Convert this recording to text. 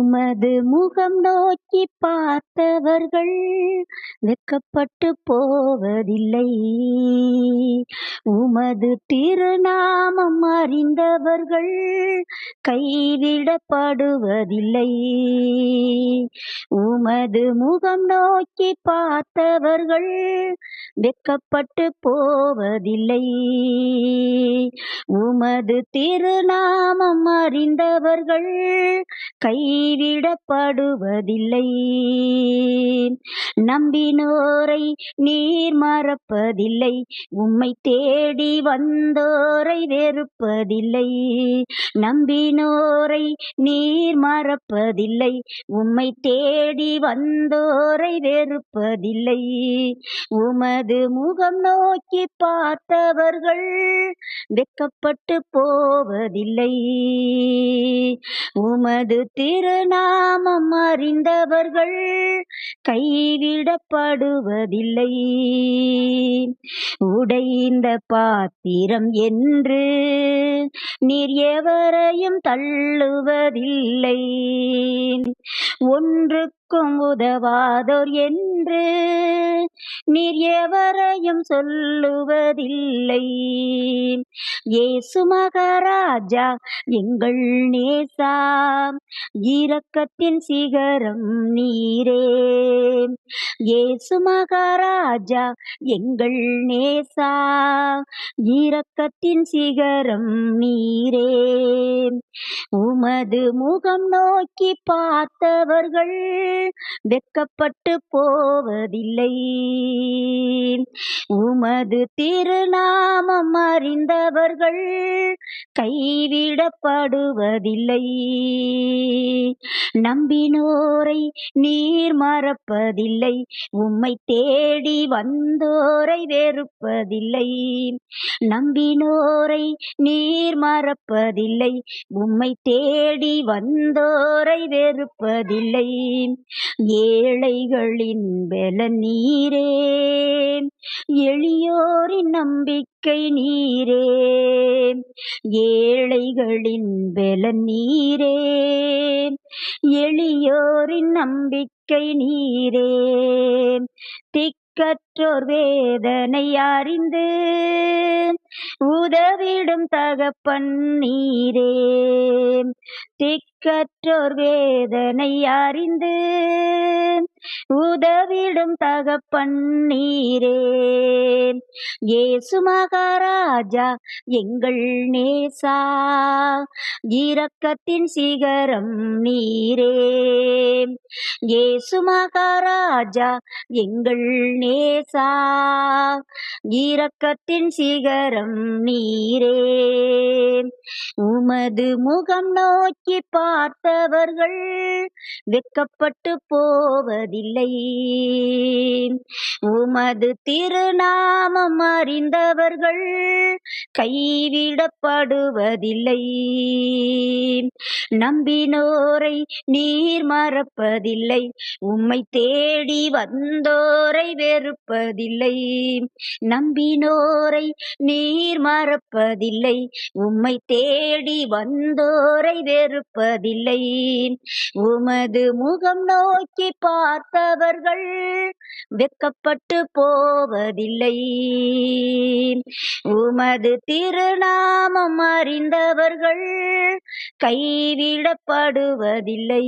உமது முகம் நோக்கி பார்த்தவர்கள் வெட்கப்பட்டு போவதில்லை. உமது திருநாமம் அறிந்தவர்கள் கைவிடப்படுவதில்லை. உமது முகம் நோக்கி பார்த்தவர்கள் வெட்கப்பட்டு போவதில்லை. உமது திருநாமம் அறிந்தவர்கள் கைவிடப்படுவதில்லை. நம்பினோரை நீர் மறப்பதில்லை. உம்மை தேடி வந்தோரை வெறுப்பதில்லை. நம்பினோரை நீர் மறப்பதில்லை. உம்மை தேடி வந்தோரை வெறுப்பதில்லை. உமது முகம் நோக்கி பார்த்தவர்கள் வெட்கப்பட்டு போவதில்லை. உமது திருநாமம் அறிந்தவர்கள் கைவிடப்படுவதில்லை. உடைந்த பாத்திரம் என்று நீர் எவரையும் தள்ளுவதில்லை. ஒன்றுக்கும் உதவாதோர் என்று நீர் எவரையும் சொல்லுவதில்லை. இயேசு மகாராஜா எங்கள் நேசா, இரக்கத்தின் சிகரம் நீரே. இயேசு மகாராஜா எங்கள் நேசா, இரக்கத்தின் சிகரம் நீரே. உமது முகம் நோக்கி பார்த்தவர்கள் வெட்கப்பட்டு போவதில்லை. உமது திருநாமம் அறிந்தவர்கள் கைவிடப்படுவதில்லை. நம்பினோரை நீர் மறப்பதில்லை. உம்மை தேடி வந்தோரை வெறுப்பதில்லை. நம்பினோரை நீர் மறப்பதில்லை. உம்மை தேடி வந்தோரை வெறுப்பதில்லை. ஏழைகளின் பலன் நீரே, எளியோரின் நம்பிக்கை நீரே. ஏழைகளின் பலன் நீரே, எளியோரின் நம்பிக்கை நீரே. திக்கற்றோர் வேதனை அறிந்து உதவிடும் தகப்பன் நீரே. திக்கற்றோர் வேதனை அறிந்து உதவிடும் தகப்பன் நீரே. இயேசு மகாராஜா எங்கள் நேசா, இரக்கத்தின் சிகரம் நீரே. இயேசு மகாராஜா எங்கள் நேசா, இரக்கத்தின் சிகரம் நீரே. உமது முகம் நோக்கி பார்த்தவர்கள் வெட்கப்பட்டு போவதில்லை. உமது திருநாமம் அறிந்தவர்கள் கைவிடப்படுவதில்லை. நம்பினோரை நீர் மறப்பதில்லை. உம்மை தேடி வந்தோரை வெறுப்பதில்லை. நம்பினோரை நீர் மறப்பதில்லை. உம்மை தேடி வந்தோரை வெறுப்பதில்லை. உமது முகம் நோக்கி பார்த்தவர்கள் வெட்கப்பட்டு போவதில்லை. உமது திருநாமம் அறிந்தவர்கள் கைவிடப்படுவதில்லை.